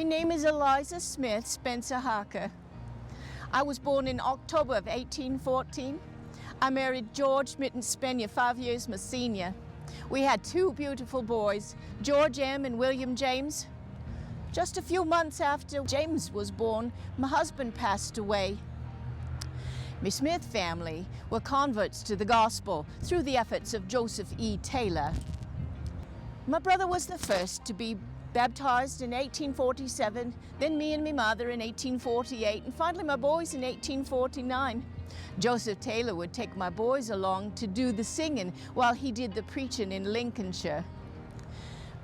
My name is Eliza Spencer Harker. I was born in October of 1814. I married George Mitten Spenier, 5 years my senior. We had two beautiful boys, George M. and William James. Just a few months after James was born, my husband passed away. My Smith family were converts to the gospel through the efforts of Joseph E. Taylor. My brother was the first to be baptized in 1847, then me and my mother in 1848, and finally my boys in 1849. Joseph Taylor would take my boys along to do the singing while he did the preaching in Lincolnshire.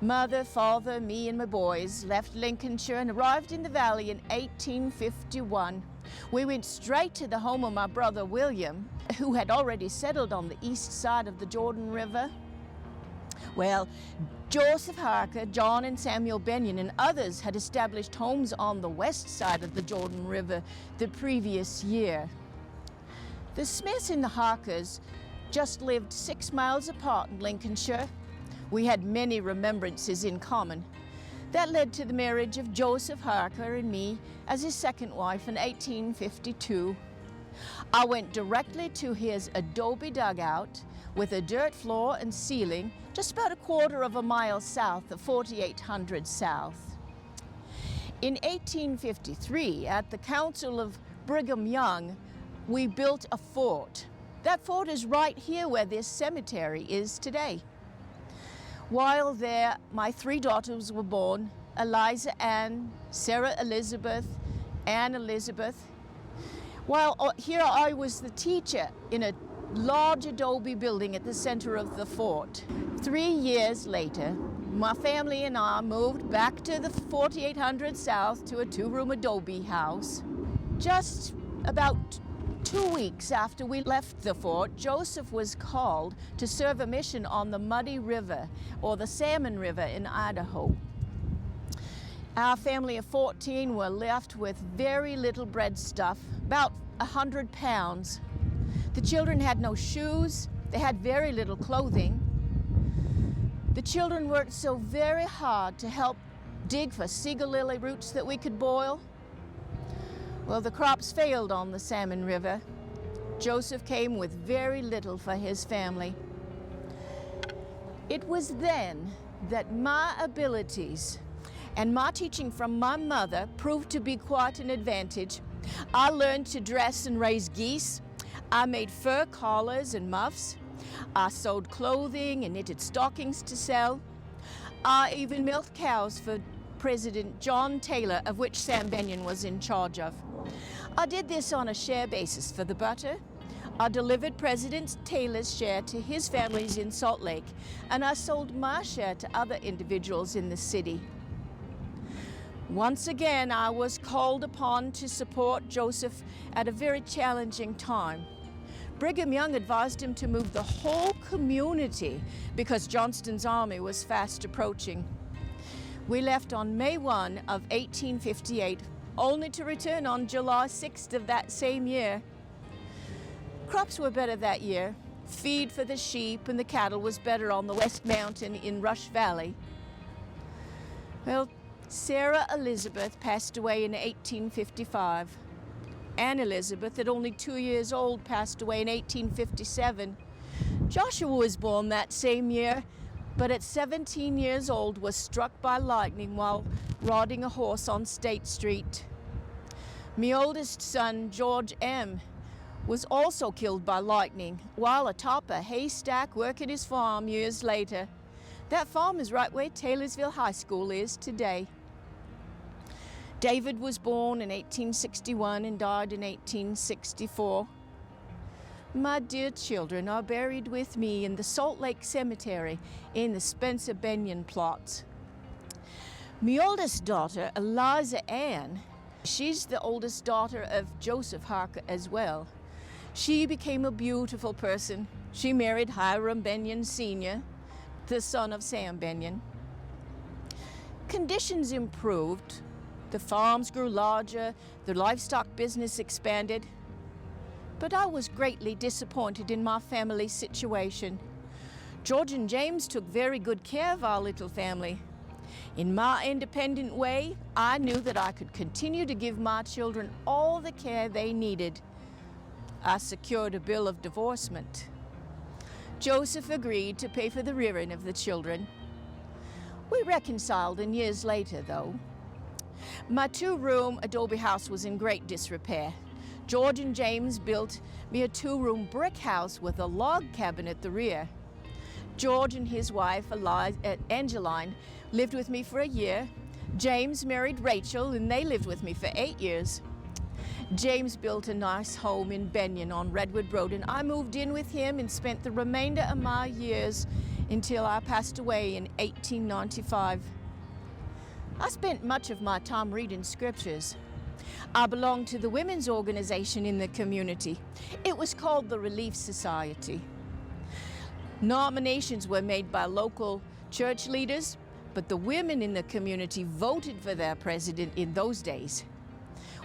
Mother, father, me, and my boys left Lincolnshire and arrived in the valley in 1851. We went straight to the home of my brother William, who had already settled on the east side of the Jordan River. Well, Joseph Harker, John and Samuel Benyon, and others had established homes on the west side of the Jordan River the previous year. The Smiths and the Harkers just lived 6 miles apart in Lincolnshire. We had many remembrances in common. That led to the marriage of Joseph Harker and me as his second wife in 1852. I went directly to his adobe dugout with a dirt floor and ceiling just about a quarter of a mile south of 4800 South. In 1853, at the Council of Brigham Young, we built a fort. That fort is right here where this cemetery is today. While there, my 3 daughters were born, Eliza Ann, Sarah Elizabeth, Ann Elizabeth. While here I was the teacher in a large adobe building at the center of the fort. 3 years later, my family and I moved back to the 4800 South to a 2-room adobe house. Just about 2 weeks after we left the fort, Joseph was called to serve a mission on the Muddy River, or the Salmon River in Idaho. Our family of 14 were left with very little breadstuff, about 100 pounds. The children had no shoes, they had very little clothing. The children worked so very hard to help dig for seagull lily roots that we could boil. Well, the crops failed on the Salmon River. Joseph came with very little for his family. It was then that my abilities and my teaching from my mother proved to be quite an advantage. I learned to dress and raise geese. I made fur collars and muffs. I sewed clothing and knitted stockings to sell. I even milked cows for President John Taylor, of which Sam Benyon was in charge of. I did this on a share basis for the butter. I delivered President Taylor's share to his families in Salt Lake, and I sold my share to other individuals in the city. Once again, I was called upon to support Joseph at a very challenging time. Brigham Young advised him to move the whole community because Johnston's army was fast approaching. We left on May 1 of 1858, only to return on July 6th of that same year. Crops were better that year. Feed for the sheep and the cattle was better on the West Mountain in Rush Valley. Well, Sarah Elizabeth passed away in 1855. Ann Elizabeth, at only 2 years old, passed away in 1857. Joshua was born that same year, but at 17 years old was struck by lightning while riding a horse on State Street. My oldest son, George M., was also killed by lightning while atop a haystack working his farm years later. That farm is right where Taylorsville High School is today. David was born in 1861 and died in 1864. My dear children are buried with me in the Salt Lake Cemetery in the Spencer Benyon plot. My oldest daughter, Eliza Ann, she's the oldest daughter of Joseph Harker as well. She became a beautiful person. She married Hiram Benyon Sr., the son of Sam Benyon. Conditions improved. The farms grew larger, the livestock business expanded. But I was greatly disappointed in my family's situation. George and James took very good care of our little family. In my independent way, I knew that I could continue to give my children all the care they needed. I secured a bill of divorcement. Joseph agreed to pay for the rearing of the children. We reconciled, and years later, though, my 2-room adobe house was in great disrepair. George and James built me a 2-room brick house with a log cabin at the rear. George and his wife, Angeline, lived with me for a year. James married Rachel, and they lived with me for 8 years. James built a nice home in Benyon on Redwood Road, and I moved in with him and spent the remainder of my years until I passed away in 1895. I spent much of my time reading scriptures. I belonged to the women's organization in the community. It was called the Relief Society. Nominations were made by local church leaders, but the women in the community voted for their president in those days.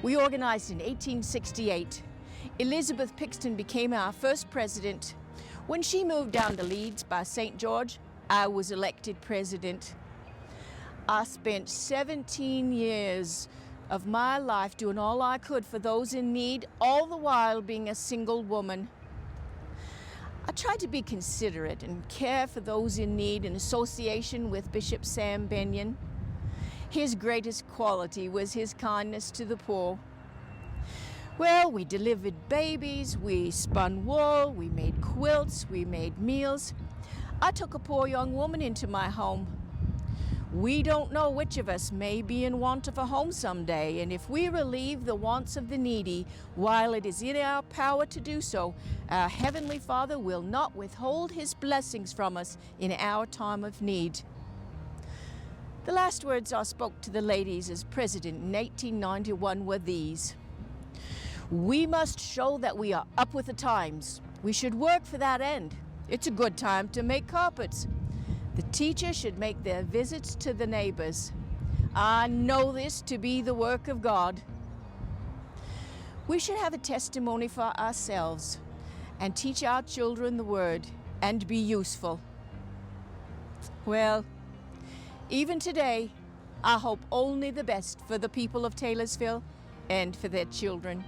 We organized in 1868. Elizabeth Pixton became our first president. When she moved down to Leeds by St. George, I was elected president. I spent 17 years of my life doing all I could for those in need, all the while being a single woman. I tried to be considerate and care for those in need in association with Bishop Sam Benyon. His greatest quality was his kindness to the poor. Well, we delivered babies, we spun wool, we made quilts, we made meals. I took a poor young woman into my home. We don't know which of us may be in want of a home someday, and if we relieve the wants of the needy while it is in our power to do so, our Heavenly Father will not withhold His blessings from us in our time of need. The last words I spoke to the ladies as president in 1891 were these: "We must show that we are up with the times. We should work for that end. It's a good time to make carpets. The teacher should make their visits to the neighbors. I know this to be the work of God. We should have a testimony for ourselves and teach our children the word and be useful." Well, even today, I hope only the best for the people of Taylorsville and for their children.